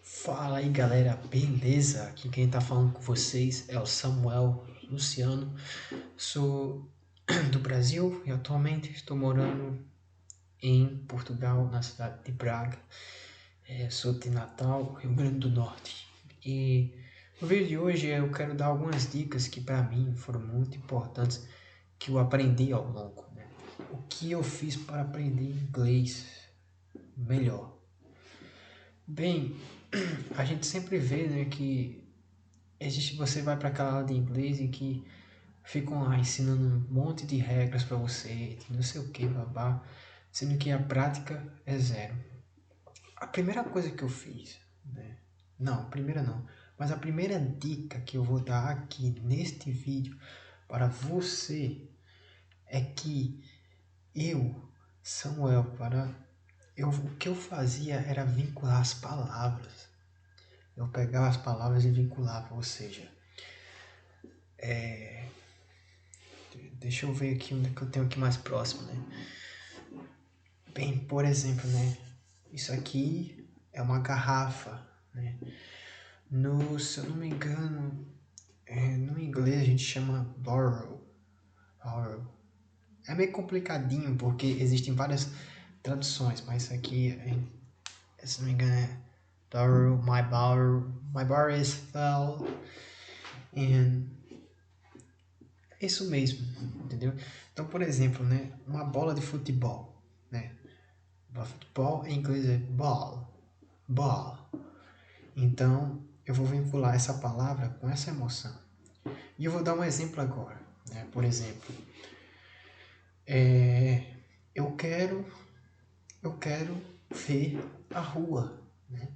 Fala aí galera, beleza? Aqui quem tá falando com vocês é o Samuel Luciano. Sou do Brasil e atualmente estou morando em Portugal, na cidade de Braga. Sou de Natal, Rio Grande do Norte. E no vídeo de hoje eu quero dar algumas dicas que para mim foram muito importantes, que eu aprendi ao longo, né? O que eu fiz para aprender inglês melhor? Bem, a gente sempre vê, né, que você vai para aquela aula de inglês em que ficam lá ensinando um monte de regras para você, de não sei o que, babá, sendo que a prática é zero. A primeira coisa que eu fiz, né? Não, primeira não, mas a primeira dica que eu vou dar aqui neste vídeo para você é que Samuel, o que eu fazia era vincular as palavras. Eu pegava as palavras e vinculava, ou seja, deixa eu ver aqui onde é que eu tenho aqui mais próximo, né? Bem, por exemplo, né? Isso aqui é uma garrafa, né? Se eu não me engano, no inglês a gente chama borrow. É meio complicadinho porque existem várias traduções, mas isso aqui, se não me engano, é my bar is full, and é isso mesmo, entendeu? Então, por exemplo, né? Uma bola de futebol, né? Futebol em inglês é ball. Então, eu vou vincular essa palavra com essa emoção. E eu vou dar um exemplo agora, né? Por exemplo, eu quero ver a rua, né?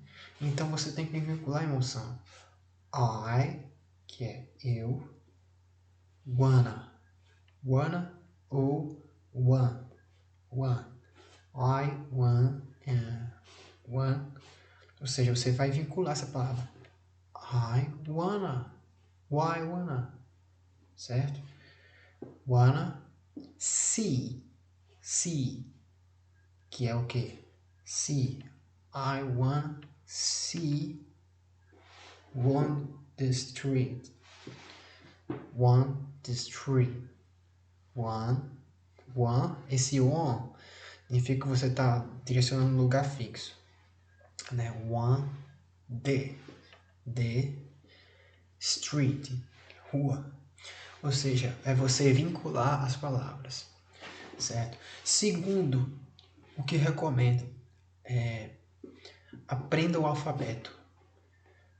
Então você tem que vincular a emoção. I, que é eu, wanna ou want. I want and want. Ou seja, você vai vincular essa palavra. I wanna. Why wanna? Certo? Wanna see. Que é o que? See. I wanna see the street. The street. Esse one significa que você está direcionando um lugar fixo, né? The street, rua. Ou seja, é você vincular as palavras, certo? Segundo, o que recomendo é aprenda o alfabeto.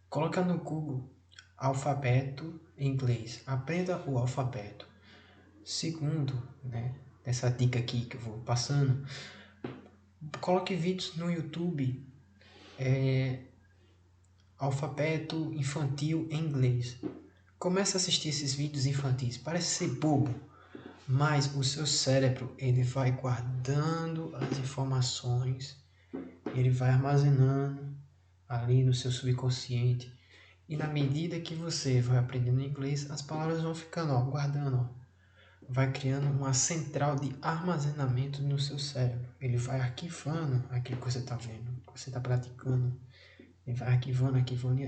Coloca no Google alfabeto em inglês. Aprenda o alfabeto. Segundo, né, essa dica aqui que eu vou passando, coloque vídeos no YouTube, alfabeto infantil em inglês. Comece a assistir esses vídeos infantis. Parece ser bobo, mas o seu cérebro ele vai guardando as informações, ele vai armazenando ali no seu subconsciente. E na medida que você vai aprendendo inglês, as palavras vão ficando, guardando, vai criando uma central de armazenamento no seu cérebro. Ele vai arquivando aquilo que você está vendo, que você está praticando. Ele vai arquivando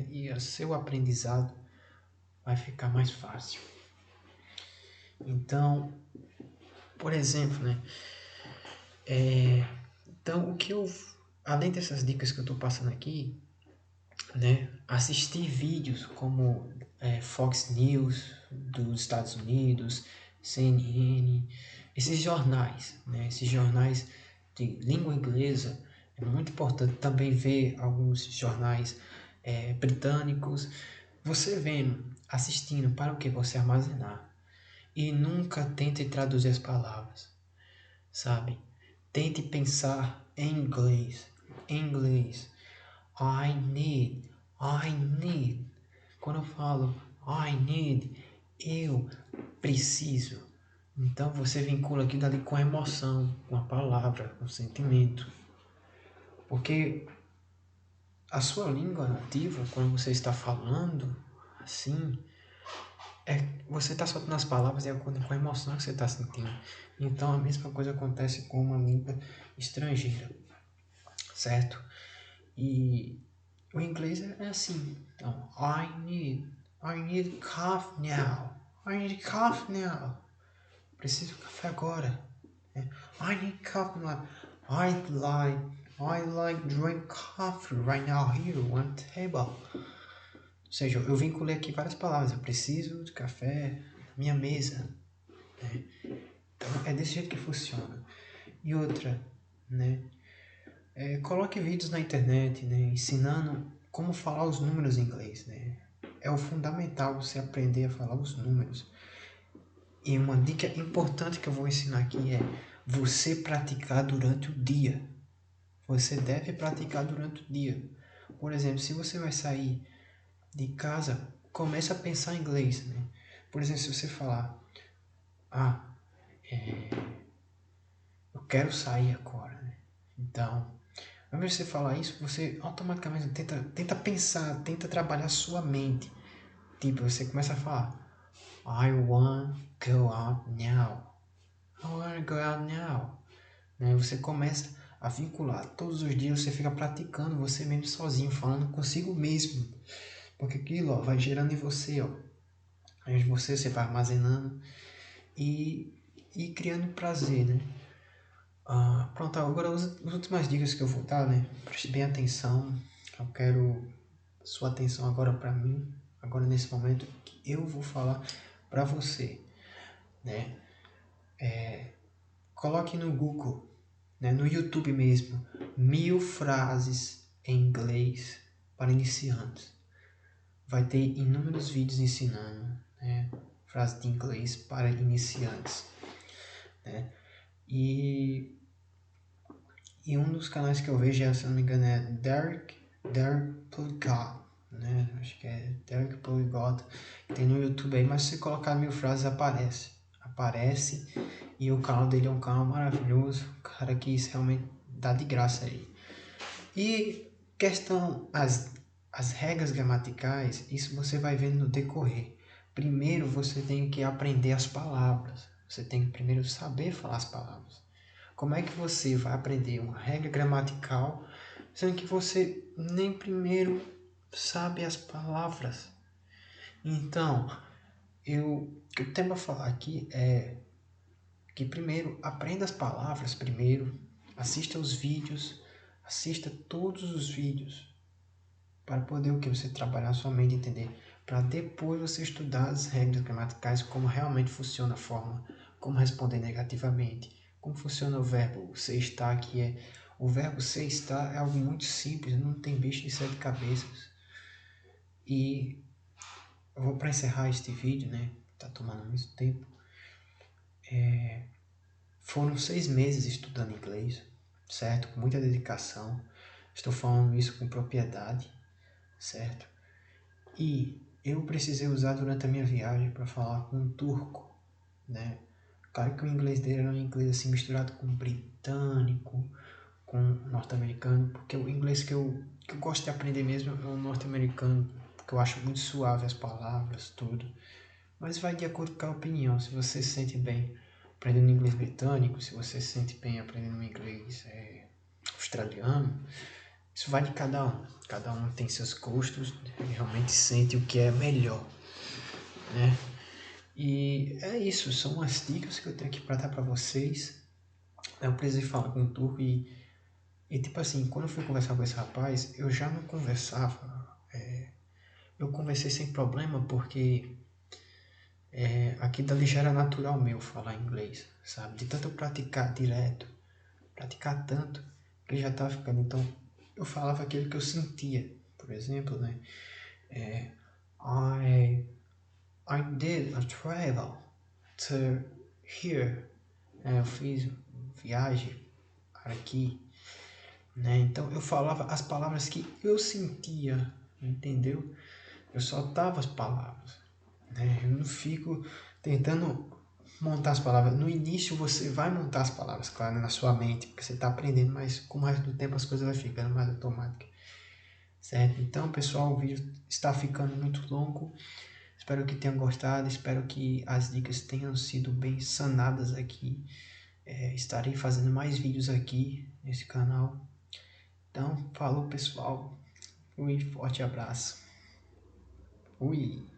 e o seu aprendizado vai ficar mais fácil. Então, por exemplo, né? Então, além dessas dicas que eu estou passando aqui, né? Assistir vídeos como Fox News dos Estados Unidos, CNN, esses jornais, né? Esses jornais de língua inglesa, é muito importante também ver alguns jornais britânicos. Você vendo, assistindo, para o que você armazenar. E nunca tente traduzir as palavras, sabe? Tente pensar em inglês. I need. Quando eu falo I need, eu preciso. Então você vincula aquilo ali com a emoção, com a palavra, com o sentimento. Porque a sua língua nativa, quando você está falando assim, você está soltando as palavras de acordo com a emoção que você está sentindo. Então a mesma coisa acontece com uma língua estrangeira, certo? E o inglês é assim. Então, I need coffee now. I need coffee now. Preciso de café agora. I need coffee now. I like drink coffee right now here on table. Ou seja, eu vinculei aqui várias palavras. Eu preciso de café na minha mesa. Né? Então, é desse jeito que funciona. E outra, né? Coloque vídeos na internet, né? Ensinando como falar os números em inglês, né? É o fundamental você aprender a falar os números. E uma dica importante que eu vou ensinar aqui é você praticar durante o dia. Você deve praticar durante o dia. Por exemplo, se você vai sair de casa, comece a pensar em inglês, né? Por exemplo, se você falar, eu quero sair agora, né? Então, ao invés de você falar isso, você automaticamente tenta pensar, tenta trabalhar sua mente. Tipo, você começa a falar, I want to go out now. I want to go out now. Né? Você começa a vincular. Todos os dias você fica praticando você mesmo sozinho, falando consigo mesmo. Porque aquilo vai gerando em você, Aí você vai armazenando e criando prazer, né? Pronto, agora as últimas dicas que eu vou dar, né? Preste bem atenção. Eu quero sua atenção agora para mim, agora nesse momento que eu vou falar para você, né? Coloque no Google, né? No YouTube mesmo, 1000 frases em inglês para iniciantes. Vai ter inúmeros vídeos ensinando, né? Frases de inglês para iniciantes, né? E um dos canais que eu vejo, se não me engano, é Derek Polyglot, né? Acho que é Derek Polyglot, que tem no YouTube aí, mas se você colocar 1000 frases aparece, e o canal dele é um canal maravilhoso, cara que isso realmente dá de graça aí. E questão, as regras gramaticais, isso você vai vendo no decorrer. Primeiro você tem que aprender as palavras, você tem que primeiro saber falar as palavras. Como é que você vai aprender uma regra gramatical sendo que você nem primeiro sabe as palavras? Então, o que eu tenho para falar aqui é que primeiro aprenda as palavras primeiro, assista os vídeos, assista todos os vídeos para poder o que você trabalhar a sua mente, entender, para depois você estudar as regras gramaticais, como realmente funciona a forma, como responder negativamente, como funciona o verbo ser estar, que é o verbo ser estar é algo muito simples, não tem bicho de 7 cabeças. E eu vou para encerrar este vídeo, né? Tá tomando muito tempo. Foram 6 meses estudando inglês, certo? Com muita dedicação. Estou falando isso com propriedade, certo? E eu precisei usar durante a minha viagem para falar com um turco, né? Claro que o inglês dele era um inglês assim misturado com britânico, com norte-americano, porque o inglês que eu gosto de aprender mesmo é o norte-americano, porque eu acho muito suave as palavras, tudo. Mas vai de acordo com a opinião. Se você se sente bem aprendendo inglês britânico, se você se sente bem aprendendo inglês australiano, isso vai de cada um. Cada um tem seus gostos e realmente sente o que é melhor, né? E é isso, são as dicas que eu tenho aqui para dar para vocês. Eu precisei falar com o turco e tipo assim, quando eu fui conversar com esse rapaz, eu já não conversava. Eu conversei sem problema porque aqui dali já era natural meu falar inglês, sabe? De tanto eu praticar direto, praticar tanto, que já estava ficando. Então, eu falava aquilo que eu sentia. Por exemplo, né? I, I did a travel to here. Eu fiz viagem aqui, né? Então, eu falava as palavras que eu sentia, entendeu? Eu soltava as palavras, né? Eu não fico tentando montar as palavras. No início você vai montar as palavras, claro, na sua mente, porque você está aprendendo, mas com o resto do tempo as coisas vão ficando mais automáticas, certo? Então, pessoal, o vídeo está ficando muito longo. Espero que tenham gostado, espero que as dicas tenham sido bem sanadas aqui. Estarei fazendo mais vídeos aqui nesse canal. Então, falou, pessoal. Fui, forte abraço. Fui.